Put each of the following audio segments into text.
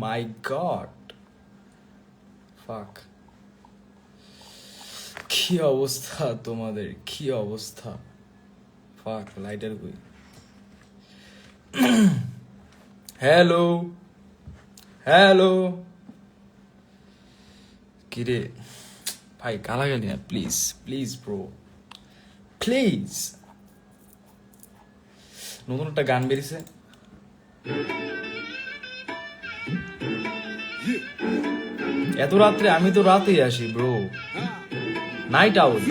My God. Fuck. কি অবস্থা তোমাদের, কি অবস্থা? ফাক, লাইটার কই? হ্যালো হ্যালো, কিরে ভাই গালাগালি না প্লিজ, প্লিজ ব্রো, প্লিজ। নতুন একটা গান বেরিয়েছে, এত রাত্রে? আমি তো রাতেই আসি ব্রো, নাইট আউট।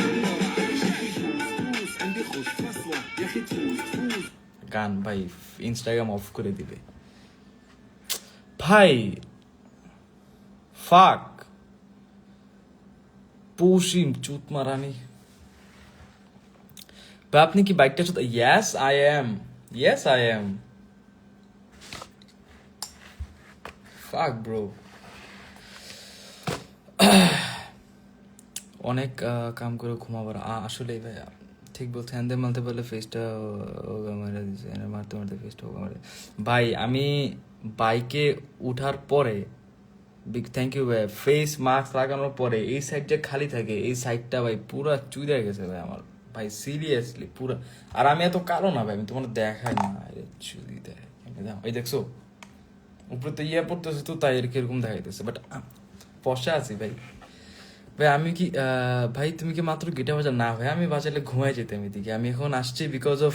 গান ভাই ইনস্টাগ্রাম অফ করে দিবে ভাই। ফাক, পৌশিম চুত মারানি ভাই। আপনি কি বাইকটা চুত? Yes I am, yes I am. Fuck bro, অনেক কাম করে ঘুমাবার আসলে ভাই ঠিক বলছে। হ্যান্ডে মারতে পারলে ফেসটা মেরে দিচ্ছে, মারতে মারতে ফেসটা মেরে। ভাই আমি বাইকে উঠার পরে, থ্যাংক ইউ ভাই, ফেস মাস্ক লাগানোর পরে এই সাইডটা খালি থাকে, এই সাইডটা ভাই পুরা চুইরা গেছে ভাই আমার, ভাই সিরিয়াসলি পুরা। আর আমি এত কালো না ভাই, আমি তোমার দেখাই না, চুদি দেখ এই দেখছো উপরে তো ইয়ে পড়তেছে তো তাই এরকম দেখাইতেছে, বাট পশা আছি ভাই। ভাই আমি কি ভাই তুমি কি মাত্র গিটার বাজা? না ভাই আমি বাজালে ঘুমাই যেতাম এদিকে, আমি এখন আসছি বিকজ অফ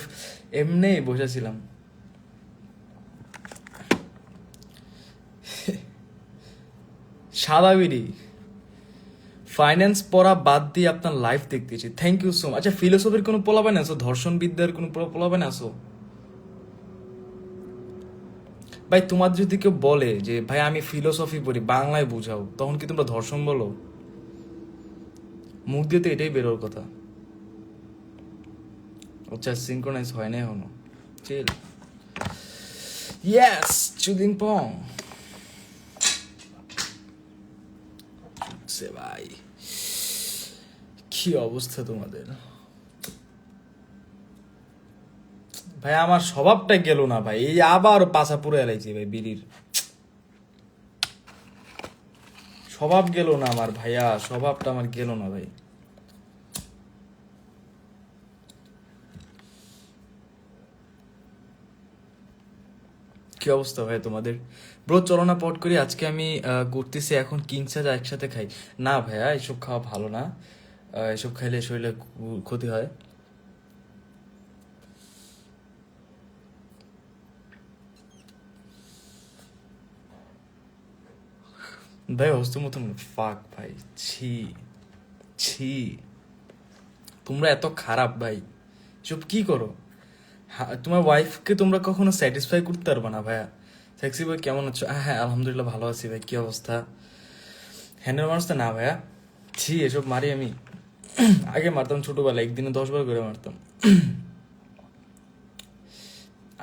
এমনি বসেছিলাম। সাদা বিড়ি ফাইন্যান্স পড়া বাদ দিয়ে আপনার লাইফ দেখতেছি, থ্যাংক ইউ সো মাচ। আচ্ছা ফিলোসফির কোনো পোলাবেন আসো? ধর্ষণ বিদ্যার কোনো পোলাবেন আসো? ভাই তোমার যদি কেউ বলে যে ভাই আমি ফিলোসফি পড়ি, বাংলায় বুঝাও, তখন কি তোমরা ধর্ষণ বলো? মুখ দিয়ে তো এটাই বেরোর কথা। আচ্ছা সিনক্রোনাইজ হয় না এখনো, চিল। ইয়েস চুদিং পং সে ভাই, কি অবস্থা তোমাদের? ভাই আমার স্বভাবটা গেল না ভাই, এই আবার পাছা পুরো এলাইছি ভাই বিড়ির। স্বভাব গেল না আমার ভাইয়া, স্বভাবটা আমার গেল না ভাই। কি অবস্থা ভাই তোমাদের? ব্রো চলো না পট করি, আজকে আমি করতেছি এখন কিংসা যা একসাথে খাই। না ভাইয়া এসব খাওয়া ভালো না, এসব খাইলে শরীরে ক্ষতি হয়। ভাই হস্ত মতন ফাক ভাই, ছি ছি, তোমরা এত খারাপ ভাই, সব কি করো? তোমার ওয়াইফকে তোমরা কখনো স্যাটিসফাই করতে পারবে না ভাইয়া। সেক্সি ভাই কেমন আছো? হ্যাঁ আলহামদুলিল্লাহ ভালো আছি ভাই, কি অবস্থা? হ্যান্ডেল মানুষ তো না ভাইয়া, ছি এসব মারি আমি। আগে মারতাম ছোটবেলায়, একদিনে 10 বার করে মারতাম।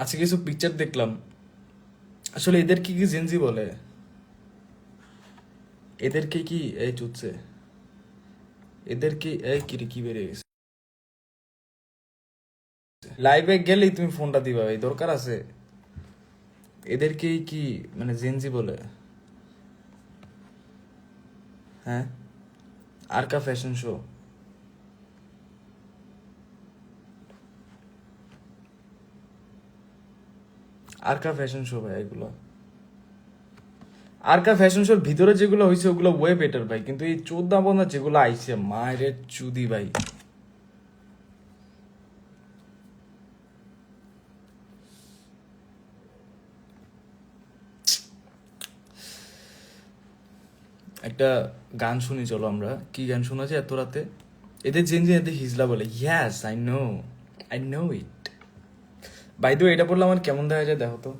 আজকে কিছু পিকচার দেখলাম, আসলে এদেরকে কি জেনজি বলে? এদেরকে কি এই চুচ্ছে, এদেরকে এই কিরে কি বেড়ে গেছে? লাইভে গেলেই তুমি ফোনটা দিবা ভাই, দরকার আছে? এদেরকেই কি মানে জেনজি বলে? হ্যাঁ আরকা ফ্যাশন শো, আরকা ফ্যাশন শো ভাই এগুলো। আরকা ফ্যাশন শোর ভিতরে যেগুলো হয়েছে ওগুলো ওয়ে বেটার ভাই, কিন্তু এই চোদ্দা বন্ধা যেগুলো আইছে মায়ের চুদি ভাই। একটা গান শুনি চলো আমরা। কি গান শোনা যায় এত রাতে? এদের জেনজি এদের হিজলা বলে, yes I know it. By the way এটা বললে আমার কেমন দেখা যায় দেখো তো?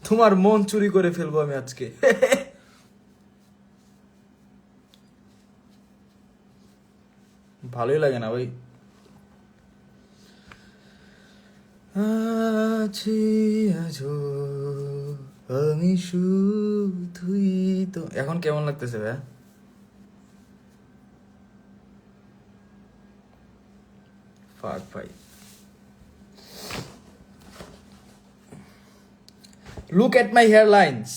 তোমার মন চুরি করে ফেলবো আমি আজকে। ভালোই লাগে না ভাই। আছি আজো আমি শুধুই তো। এখন কেমন লাগতেছে ভাই? ফাক ভাই, look at my hairlines,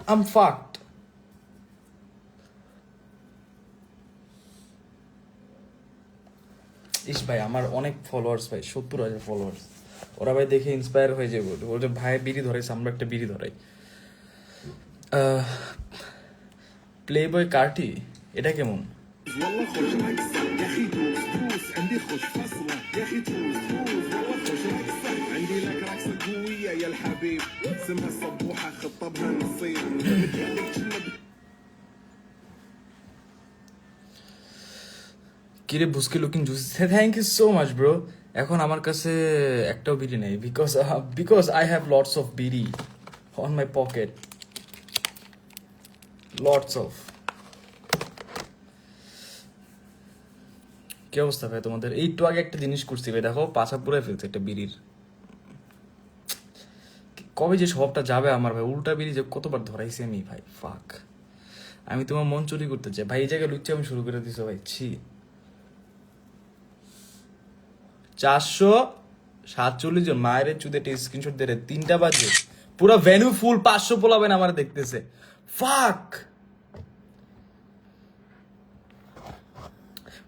I'm fucked. ইস ভাই, আমার অনেক ফলোয়ার্স ভাই, 70,000 ফলোয়ার্স। ওরা ভাই দেখে ইন্সপায়ার হয়ে যাবে, ওদের ভাই বিড়ি ধরাইছে, আমরা একটা বিড়ি ধরাই। প্লে বয় কার্টি, এটা কেমন? والله خوش عكسك يا اخي دوس دوس عندي خوش فصلة يا اخي دوس دوس والله خوش عكسك عندي لك عكسة قوية يا الحبيب اسمها الصبوحة خطبها نصيب কিরে বুসকে looking juicy, thank you so much bro. এখন আমার কাছে একটাও বিড়ি নেই, because I have lots of bidi on my pocket, lots of. কি অবস্থা ভাই তোমাদের? একটু আগে একটা জিনিস করছি ভাই, দেখো পাছা পুরাই ফেলছে একটা বিড়ির। কবে যে স্বভাবটা যাবে আমার ভাই, উল্টা বিড়ি যে কতবার ধরাইছি আমি ভাই, ফাক। আমি তোমার মন চুরি করতে চাই ভাই, এই জায়গায় লুচ্ছি আমি শুরু করে দিছো ভাই, ছি। 447 জন মায়ের চুদে স্ক্রিনশট দিয়ে 3টা বাজে পুরো ভেন্যু ফুল, 500 পোলাবেন আমার দেখতেছে, ফাক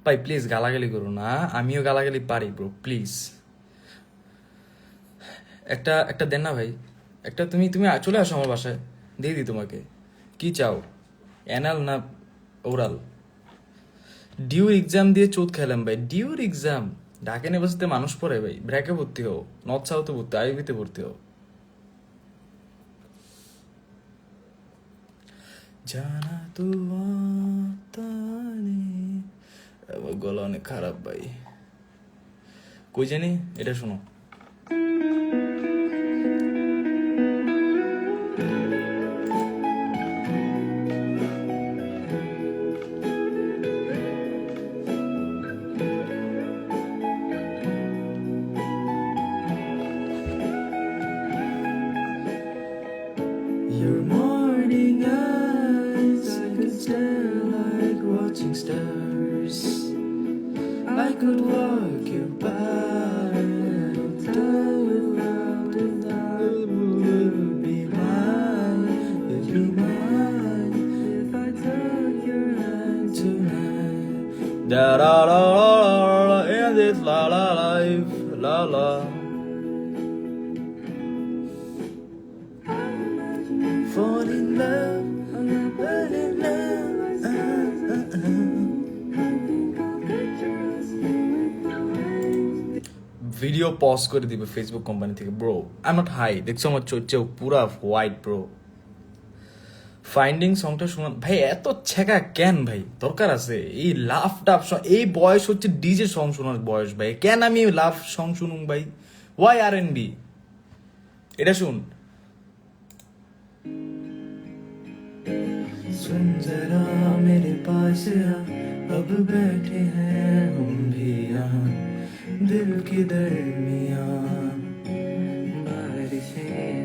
ভাই। প্লিজ গালাগালি করো না, আমিও গালাগালি পারি ব্রো, প্লিজ। একটা একটা দেন না ভাই, একটা। তুমি তুমি চলে আসো আমার বাসায়, দিয়ে দিই তোমাকে। কি চাও, অ্যানাল না ওরাল? ডিউর এক্সাম দিয়ে চোদ খেলাম ভাই, ডিউর এক্সাম। ঢাকা ইউনিভার্সিটিতে মানুষ পড়ে ভাই, ব্র্যাকে ভর্তি হও, নর্থ সাউথে ভর্তি, আইবিতে ভর্তি হও। জানা তো আমার গলা অনেক খারাপ ভাই, কই জানি। এটা শোনো, Your morning eyes, I could stare like watching stars. I could walk you by, without you'd be mine, you'd be mine if I took your hand tonight. Da da da da, in this la la life, la la. Fall in love, fall in love. Video pause করে দিবে Facebook company থেকে bro. I am not high, দেখছো আমার চোখ পুরা white bro. Finding সংটা শোনা ভাই, এত ছেঁকা কেন ভাই? দরকার আছে এই লাভ টাফ? এই বয়স হচ্ছে ডিজে সং শোনার বয়স ভাই, কেন আমি লাভ সং শুনুম ভাই? Y R&B? এটা শুন, सुन जरा मेरे पास आ, अब बैठे हैं हम भी यहाँ दिल की दरमियाँ, बारिशें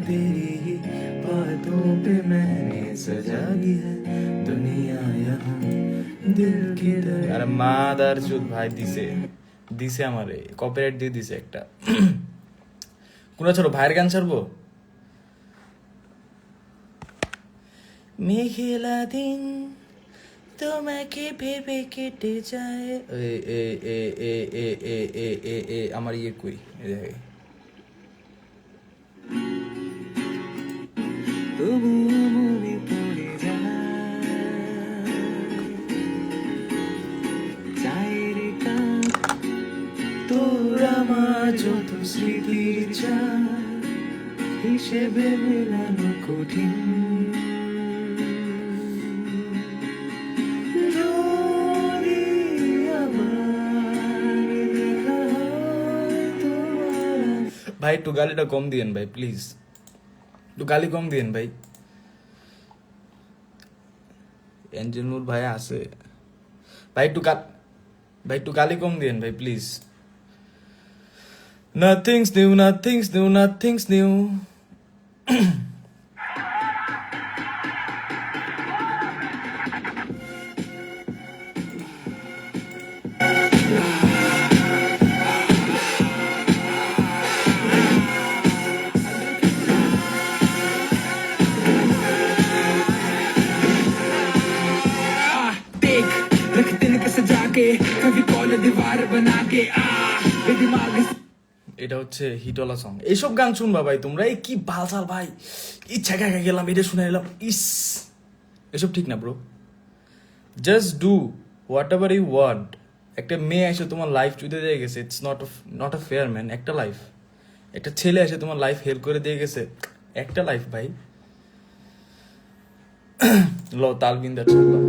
तेरी ही बातों पे मैंने सजा दी है दुनिया यहाँ दिल की दर। अरे मादार चोद भाई, দিছে আমারে কপিরাইট দিয়ে দিছে একটা। কোন ছোট ভাইয়ের গান ছাড়বো? মেঘলা দিন তোমাকে ভেবে কেটে যায়। আমার ইয়ে কই তোর আমার যত স্মৃতির চাই হিসেবে মেলানো কঠিন। ভাই একটু গালিটা কম দিয়েন ভাই, প্লিজ একটু গালি কম দিয়েন ভাই। এঞ্জেল নূর ভাই আছে ভাই, একটু গালি কম দিন ভাই please. Nothing's new, nothing's new, nothing's new. देख रख दिन के सजा के कभी कॉल दीवार बना के बेदिमाग এটা হচ্ছে হিটলা সং। এইসব গান শুনবা ভাই তোমরা, এই কি বালসাল ভাই, ইচ্ছা কাকা গেলাম এটা শুনে এলাম, ইস এসব ঠিক না bro. Just do whatever you want. একটা মেয়ে এসে তোমার লাইফ চুদে দিয়ে গেছে, it's not a fair man. একটা লাইফ, একটা ছেলে এসে তোমার লাইফ হেল্প করে দিয়ে গেছে, একটা লাইফ ভাই। লো তালবিন্দার চললাম।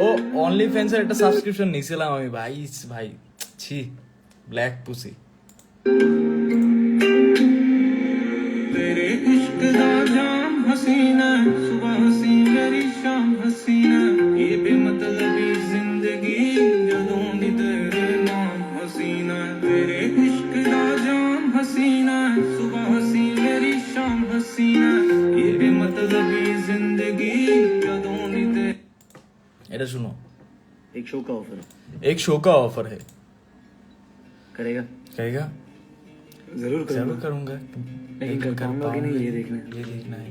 ও অনলি ফ্যান্সের একটা সাবস্ক্রিপশন নিয়েছিলাম আমি ভাই, ভাই ছি ব্ল্যাক পুসি। तेरे इश्क दा जाम हसीना सुबह हसी मेरी शाम हसीना ये बेमतलबी जिंदगी जदों दी तेरे नाम हसीना तेरे इश्क दा जाम हसीना सुबह हसी मेरी शाम हसीना ये बेमतलबी जिंदगी जदों दी तेरे এটা শুনো, एक शो का ऑफर एक शो का ऑफर है, करेगा कहेगा जरूर जरूर करूंगा करूंगा, लेकिन कर पाऊंगा कि नहीं ये देखना है। ये देखना है।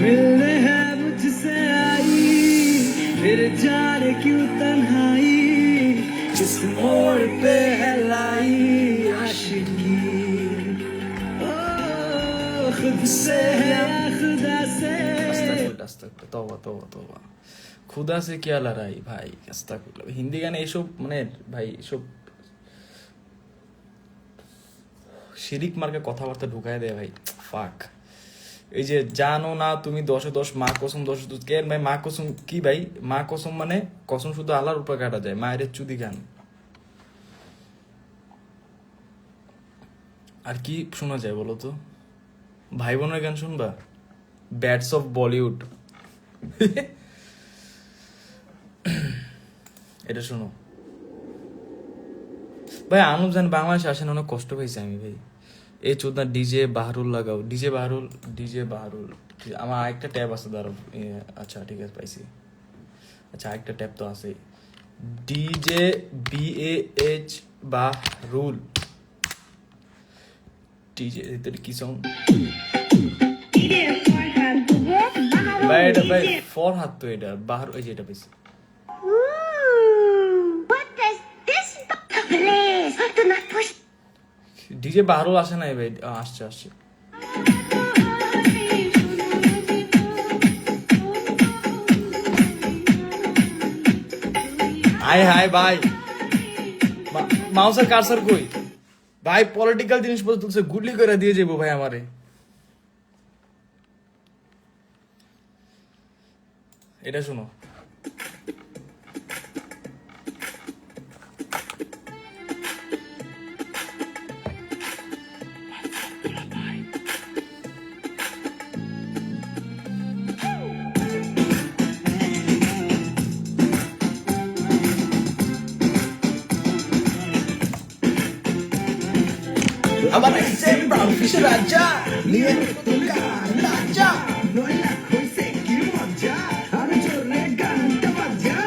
मिलने है मुझसे आई फिर जाने क्यों तन्हाई जिस मोड़ पे है लाई आशिकी ओ, खुद से है खुदा से আস্তাগফিরুল্লাহ, তওবা তওবা তওবা। খুদা সে কিয়া লড়াই ভাই, আস্তাগফিরুল্লাহ। হিন্দি গানে এসব মানে ভাই এসব শিরিক মার্কা কথাবার্তা ঢুকায় দেয় ভাই, ফাক। এই যে জানো না তুমি 10-10 মা কসম 10 কে ভাই, মা কসম কি ভাই, মা কসম মানে কসম শুধু আল্লাহর উপর কাটা যায়, মায়ের চুদি গান। আর কি শোনা যায় বলো তো, ভাই বোনের গান শুনবা, ব্যাটস অফ বলিউড। এটা শোনো ভাই, আনুপ জান বাংলাদেশে আসেন, অনেক কষ্ট পেয়েছি আমি ভাই। এই চোদনা ডিজে বাহারুল লাগাও, ডিজে বাহারুল। আমার আরেকটা ট্যাব আছে দাঁড়াও, আচ্ছা ঠিক আছে পাইছি, আচ্ছা আরেকটা ট্যাব তো আছে, ডিজে BAH বাহরুল, ডিজে কি সং ভাই, এটা ভাই ফর হাত তো, এটা বাহার ওই যে এটা পেয়েছি। What is this place? Do not push. DJ Baharul আসে নাই ভাই, আসছে। হাই ভাই, মাউসের কারসার কই ভাই, পলিটিক্যাল জিনিসপত্র তুলছে, গুডলি করে দিয়ে যাবো ভাই আমারে। এটা শোনো, আমার এক্সেম ব্রাউন ফিশ রাজা নিয়ে তোকা রাজা নয়লা কইছে কি মজা আমি জোরে গানটা বাজা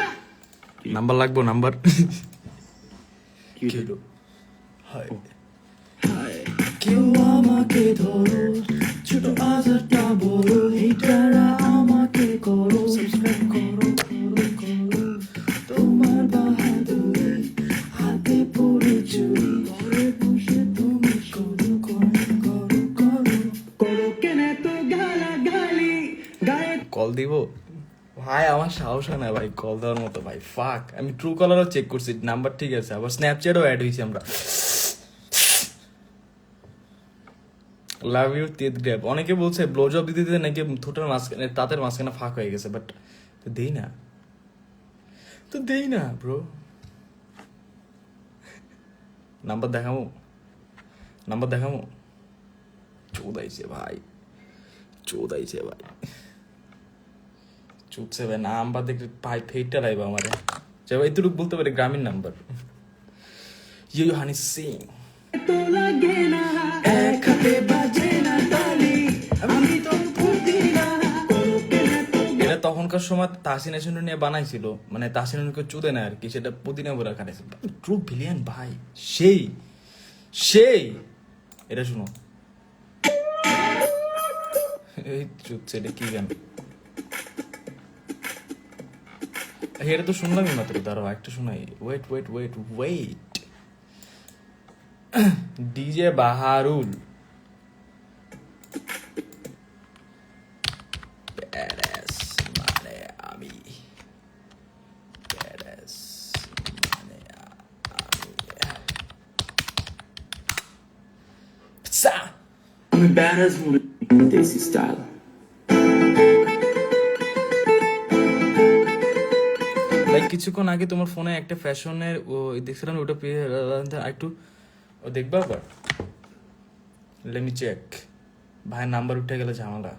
নাম্বার লাগবো, নাম্বার কি কিলো হাই কেউ আমাকে ধরো ছোট আজারটা বড় হিটারা আমাকে করো সাবস্ক্রাইব করো তোমার বাহাদুরি হাতে পড়ে চুরি ঘরে বসে তুমি করো কেন তো গালাগালি গায়ে কল দিব ভাই, আমার সাহস হয় না ভাই কল দেওয়ার মতো ভাই, ফাক। আমি ট্রু কলারও চেক করছি, নাম্বার ঠিক আছে, আবার স্ন্যাপচ্যাটও অ্যাড হয়েছি আমরা। লাভ ইউ তেদ গ্র্যাব। অনেকে বলছে ব্লো জব দিতে দিতে নাকি ঠোঁটের মাঝখানে তাঁতের মাঝখানে ফাঁক হয়ে গেছে, বাট দেই না ব্রো। নাম্বার দেখামো চোদাইছে ভাই চুপছে ভাই নাম্বার দেখলে ভাই ফেটটা লাইবা আমার যে ভাই এতটুকু বলতে পারে গ্রামীণ নাম্বার ইউ হানি সিং এটা তখনকার সময় তাহসিন হাসান নিয়ে বানাইছিল, মানে তাহসিন হাসানকে চুদে না আর কি, সেটা পুদিনা বলে খাটাইছিল। ট্রু ভিলিয়ান ভাই, সেই এটা শুনো, এই চুদছে, এটা কি গান? এটা তো শুনলামই মাত্র, দাঁড়াও একটা শোনাই। ওয়েট ডিজে বাহারুল Badass মানে আমি সা আমি badass মনে দেশি স্টাইল। লাইক কিছুক্ষণ আগে তোমার ফোনে একটা ফ্যাশনের দেখছিলাম, ওটা একটু দেখবা আবার, লেমি চেক। ভাইয়ের নাম্বার উঠে গেলে ঝামেলা,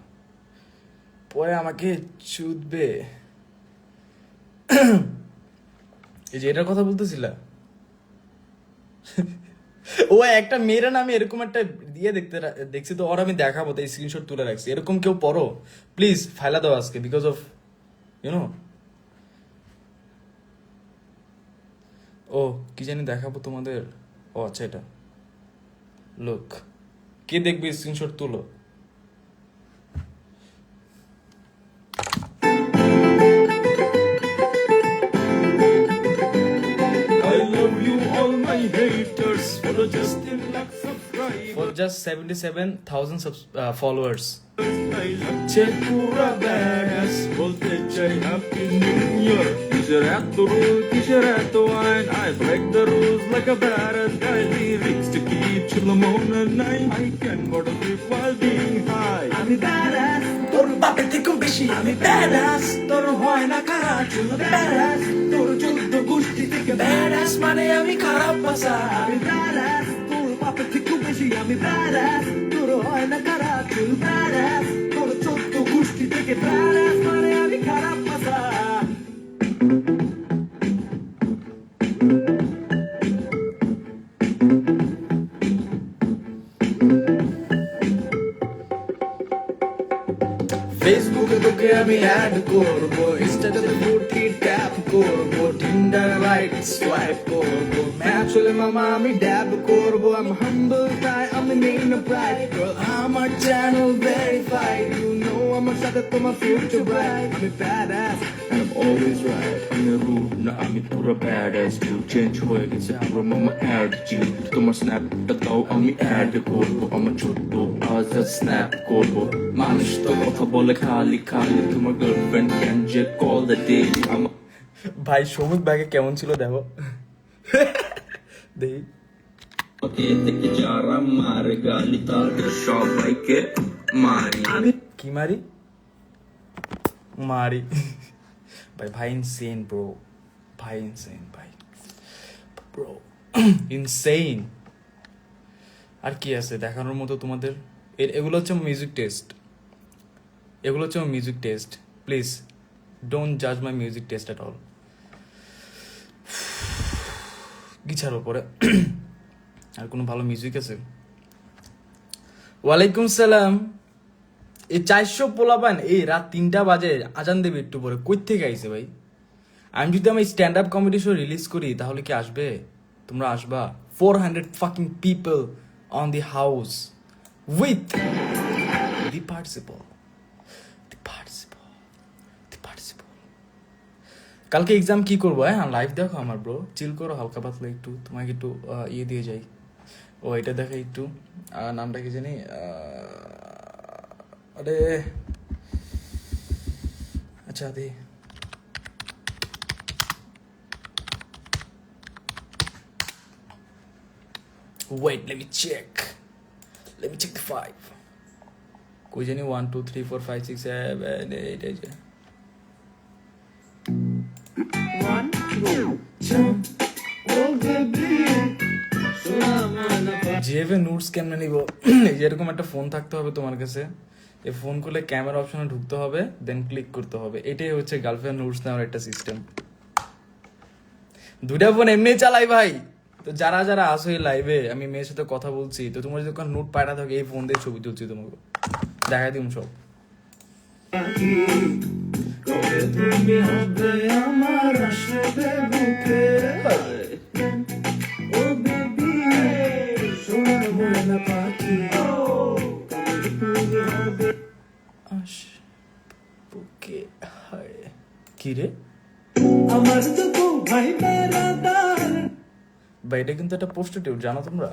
পরে আমাকে চুদবে। এই যে এটার কথা বলতেছিলা, ও একটা মেয়ের নামে এরকম একটা দিয়ে দেখছি তো, ওর আমি দেখাবো, তাই স্ক্রিনশট তুলে রাখছি। এরকম কেউ পড়ো প্লিজ, ফাইলা দাও আজকে, বিকজ অফ ইউনো। ও কি জানি দেখাবো তোমাদের, ও আচ্ছা এটা লোক, কে দেখবে স্ক্রিনশট তুলো। I love you all my haters for just 77,000 followers. I লাগছে পুরা badass, বলতে চাই happy new year. কিসের এত rule, কিসের এত আইন, I break the rules like a badass guy. Lyrics to keep chill on a night. I can bottle trip while being high. আমি badass, তোর বাপের থেকেও বেশি আমি badass, তোর হয় না খারাপ চুল badass, তোর 14 গোষ্ঠী থেকে badass মানে আমি খারাপ ভাষা। আমি badass, তোর বাপের থেকেও বেশি আমি badass, তোর হয় না খারাপ চুল badass, তোর 14 গোষ্ঠী থেকে badass মানে আমি খারাপ ভাষা। ফেসবুকে তোকে আমি অ্যাড করবো, ইনস্টাতে ফুটি ট্যাপ করবো, টিন্ডার রাইট সোয়াইপ করবো, ম্যাচ হলে মামা আমি ড্যাব করবো। I'm humble তাই আমি নেই না প্রাইড, আমার চ্যানেল ভেরিফাইড, you know আমার সাথে তোমার ফিউচার ব্রাইট। আমি badass And I'm always right. আমি rude না, আমি পুরা badass dude. Change হয়ে গেছে পুরো মামা attitude. তোমার স্ন্যাপটা দাও আমি অ্যাড করবো, আমার ছোট্ট আজ স্ন্যাপ করবো। মানুষ তো কথা বলে খালি, তোমার গার্লফ্রেন্ড ক্যান যে কল দ্য ডেইলি। আমার ভাই সৌমিক ভাইকে কেমন ছিল দেখো, দেখি এ থেকে যারা মারে গালি তাদের সবাইকে মারি। কি মারি ভাই ইনসেন ব্রো, ভাই ইনসেন ভাই ব্রো ইনসেন। আর কি আছে দেখানোর মতো তোমাদের? এগুলো হচ্ছে মিউজিক টেস্ট, প্লিজ ডোন্ট জাজ my music taste at all. গিছার ওপরে আর কোনো ভালো মিউজিক আছে? ওয়ালাইকুম সালাম। এই 400 পোলাপান এই রাত 3টা বাজে আজান দেবে একটু পরে, কই থেকে আইছে ভাই? আমি যদি আমার stand up comedy show release করি তাহলে কি আসবে? তোমরা আসবা? 400 fucking people on the house with the participle. কালকে এক্সাম কি করবো? হ্যাঁ লাইভ দেখো আমার ব্রো, চিল করো হালকা পাতলা একটু, তোমাকে একটু ইয়ে দিয়ে যাই। ও এটা দেখে একটু, নামটা কি জানি, আরে আচ্ছা দে wait let me check the 5 কই জানি 1 2 3 4 5 6 7 8 এই যে One, two, jump over the GFA notes কেমনে নিব? এই যে এরকম একটা ফোন থাকতে হবে তোমার কাছে, এই ফোন খুলে ক্যামেরা অপশনে ঢুকতে হবে, দেন ক্লিক করতে হবে। এটাই হচ্ছে গার্লফ্রেন্ড নোটস নেওয়ার একটা সিস্টেম। দুইটা ফোন এমনি চালাই ভাই। তো যারা যারা আসো এই লাইভে, আমি মেয়ের সাথে কথা বলছি, তো তোমার যদি কোনো নোট পাঠাতে থাকে, এই ফোন দিয়ে ছবি তুলছি, তোমাকে দেখাই দিম সব। কবে তুমি হবে আমার আসবে বুকে, ও বেবি সোনার ময়না পাখি, কবে তুমি হবে বুকে হায়। কি রে আমার দুঃখু ভাই বেড়াদার। ভাই, এটা কিন্তু একটা প্রস্টিটিউট, জানো তোমরা?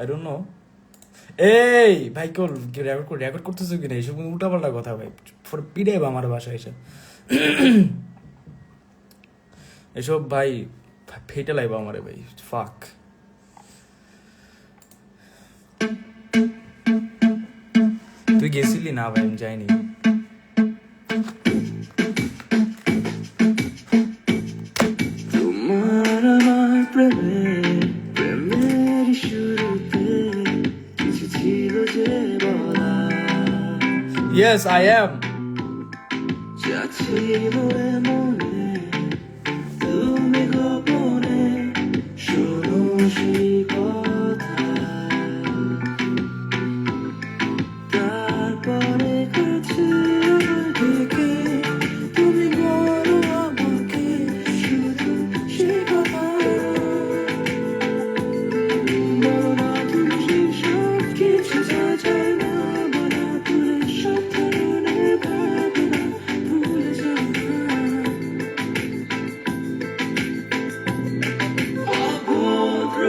I don't know. এই ভাই রেকর্ড করতেছো কিনা? এইসব উল্টাপাল্টা কথা ভাই, পিড়ে আমার বাসায় এসে এসব ভাই ফেটে লাইবা আমারে ভাই, ফাক। তুই গেছিলি? না ভাই আমি যাইনি। তোমার আমার প্রেমের শুরুতে কিছু ছিল যে বলা, Yes, I am. যা ছিল মনে তুমি গোপনে শোনো সেই কথা, তারপরে কাছে থেকে তুমি বলো আমাকে শুধু সেই কথা, বলো না তুমি সেই সব কিছু যা যায় না বলা, তুলে সব ধরনের ভাবনা ভুলে যাও না। অভদ্র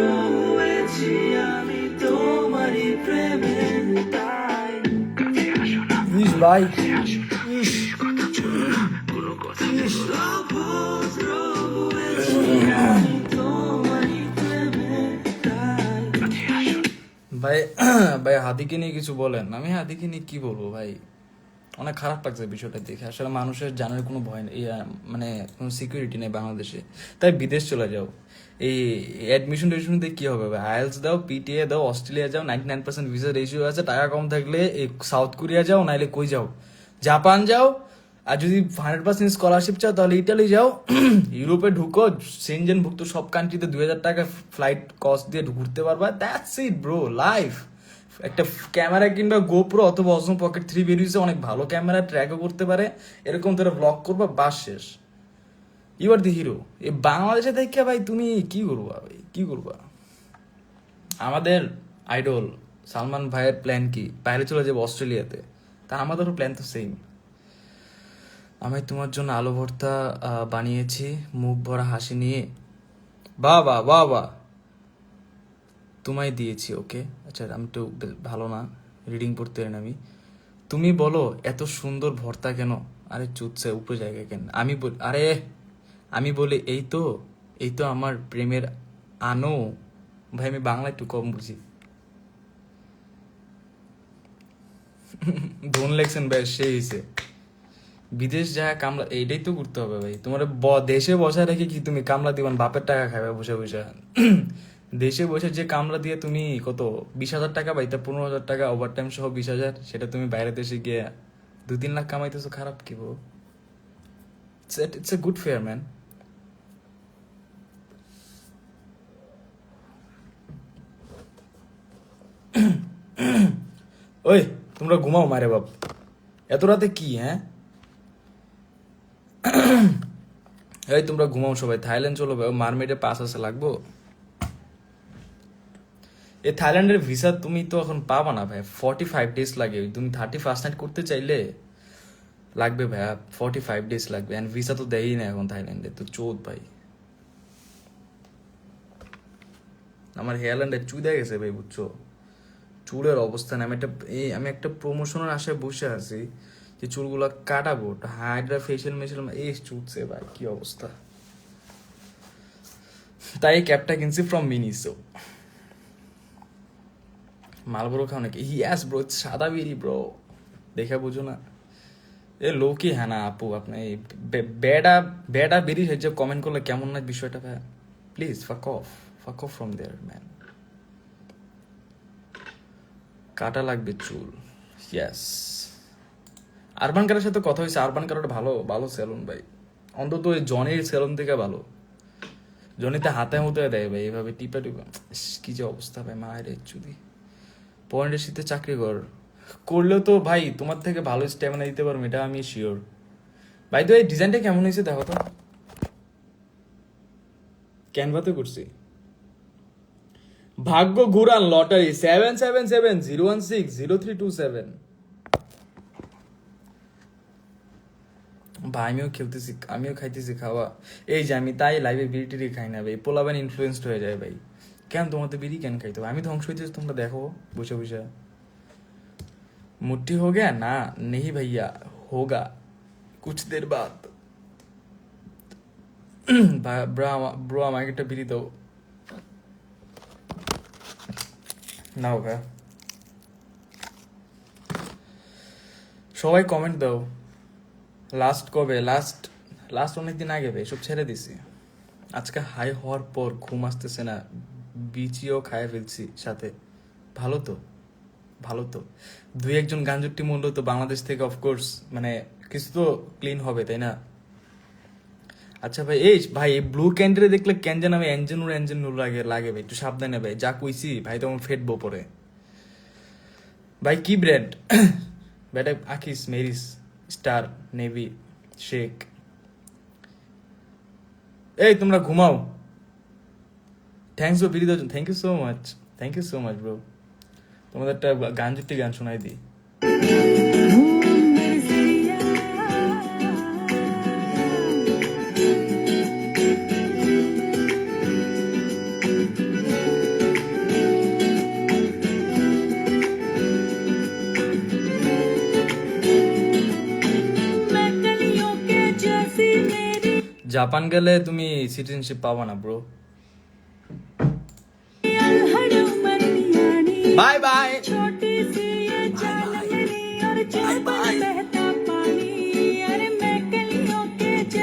হয়েছি আমি তোমারই প্রেমে, তাই ইস ভাই, অভদ্র হয়েছি আমি তোমারই প্রেমে, তাই ভাই ভাই হাদিকে নিয়ে কিছু বলেন। আমি হাদিকে নিয়ে কি বলবো ভাই, অনেক খারাপ লাগছে বিষয়টা দেখে। আসলে মানুষের জানার কোনো ভয় নেই, মানে কোনো সিকিউরিটি নেই বাংলাদেশে, তাই বিদেশ চলে যাও। এই অ্যাডমিশন টেডমিশন দিয়ে কি হবে ভাই? আইএলস দাও, পিটিএ দাও, অস্ট্রেলিয়া যাও, 99% ভিসা রেশিও আছে, টাকা কম থাকলে এই সাউথ কোরিয়া যাও, নাইলে কই যাও, জাপান যাও, আর যদি 100% স্কলারশিপ চাও তাহলে ইটালি যাও। ইউরোপে ঢুকো, সেনজেন ভুক্ত সব কান্ট্রিতে 2000 টাকা ফ্লাইট কস্ট দিয়ে ঘুরতে পারবা। That's it bro, life. একটা ক্যামেরা কিংবা গোপ্রো অথবা অজম পকেট 3 বেরিয়েছে, অনেক ভালো ক্যামেরা, ট্র্যাকও করতে পারে, এরকম তোরা ব্লগ করবা, বাস শেষ, ইউ আর দি হিরো। এই বাংলাদেশে দেখে ভাই তুমি কি করবা ভাই, কি করবা? আমাদের আইডল সালমান ভাইয়ের প্ল্যান কি? বাইরে চলে যাবো অস্ট্রেলিয়াতে, তা আমাদেরও প্ল্যান তো সেম। আমি তোমার জন্য আলু ভর্তা বানিয়েছি মুখ ভরা হাসি নিয়ে, বাবা বাবা তোমায় দিয়েছি। ওকে আচ্ছা, আমি তো ভালো না, রিডিং পড়তে পারি না আমি। তুমি বলো এত সুন্দর ভর্তা কেন? আরে চুচ্ছে উপরে জায়গায় কেন? আরে আমি বলি এই তো আমার প্রেমের আনো। ভাই আমি বাংলা একটু কম বুঝি। ধন লেখছেন ভাই, সেই হিসে বিদেশ যায় কামলা, এইটাই তো করতে হবে ভাই। তোমার দেশে বসে রেখে কি তুমি কামলা দিবান? বাপের টাকা খাবে বসে বসে। দেশে বসে যে কামলা দিয়ে তুমি কত 20,000 টাকা পাইতে, 15,000 টাকা ওভার টাইম সহ 20,000, সেটা তুমি বাইরে দেশে গিয়ে 2-3 লাখ কামাইতেছো। খারাপ কি বো? It's a good fair man. ওই তোমরা ঘুমাও মারে বাপ, এত রাতে কি? হ্যাঁ এই তোমরা ঘুমাও সবাই, থাইল্যান্ড চলো ভাই, মারমেডে পাস আছে লাগবো। এই থাইল্যান্ডের ভিসা তুমি তো এখন পাবা না ভাই, 45 ডেজ লাগে। তুমি 31st নাইট করতে চাইলে লাগবে ভাইয়া 45 ডেজ লাগবে, এন্ড ভিসা তো দেয়ই না এখন থাইল্যান্ডে, তো চোদ ভাই। আমার হেয়ারল্যান্ডে চুদে গেছে ভাই, বুঝছো? চুলের অবস্থা না। আমি একটা প্রমোশনের আশায় বসে আছি যে চুলগুলো কাটাবো, হাইড্রা ফেশিয়াল মেশিয়াল, এই চুদছে ভাই, কি অবস্থা। তাই ক্যাপটা কিনছি ফ্রম মিনিসো। মালবরো খাও নাকি? ইয়াস ব্রো, সাদা বিড়ি ব্রো, দেখে বুঝো না। এ লোকই হ্যাঁ না আপু আপনি এই বেডা বেডা বেরিয়ে যে কমেন্ট করলে কেমন না বিষয়টা ভাই প্লিজ ফাক অফ ফ্রম দেয়ার ম্যান কাটা লাগবে চুল ইয়েস আরবান কারের সাথে কথা হয়েছে আরবান কারোর ভালো ভালো সেলুন ভাই অন্তত ওই জনির সেলুন থেকে ভালো জনিতে হাতে হতে দেয় ভাই এভাবে টিপা টিপা কি যে অবস্থা ভাই মায়ের চুদি পয়েন্টের শীতে চাকরি করলেও তো ভাই তোমার থেকে ভালো স্ট্যামিনা দিতে পারবো এটা আমি শিওর ভাই তো এই ডিজাইনটা কেমন হয়েছে দেখো তো ক্যানভাতে করছি ভাগ্য ঘুরান লটারি 7770160327 ভাই আমিও খেলতেছি আমিও খাইতেছি খাওয়া এই যে আমি তাই লাইভে বিড়ি টিড়ি খাই না ভাই পোলাবেন ইনফ্লুয়েসড হয়ে যায় ভাই কেন তোমাদের বিড়ি কেন খাইতে হবে আমি ধ্বংস হইতেছি তোমরা দেখো বসে বসে मुट्ठी हो गया ना नहीं भैया होगा कुछ देर बाद ब्रो আমাকে একটা বিড়ি দাও নাও ভাই সবাই কমেন্ট দাও লাস্ট কবে লাস্ট অনেকদিন আগে ভাই সব ছেড়ে দিছি আজকে হাই হওয়ার পর ঘুম আসতেছে না বিচিও খায় ফেলছি সাথে ভালো তো দুই একজন গাঞ্জুটি মূল্য তো বাংলাদেশ থেকে অফকোর্স মানে কিছু তো ক্লিন হবে তাই না আচ্ছা ভাই এই ব্লু ক্যান্ডেলে দেখলে ক্যান্ডেল নামে এঞ্জেনুর লাগে ভাই একটু সাবধানে ভাই যা কইছি ভাই তোমার ফেটবো পরে ভাই কি ব্র্যান্ড ব্যাটা আকিস মেরিস স্টার নেভি শেক এই তোমরা ঘুমাও thanks for video thank you so much bro তোমাদের একটা গাঞ্জুটি গান শোনাই দিই জাপান গেলে তুমি সিটিজেনশিপ পাবা না ব্রো বাই বাই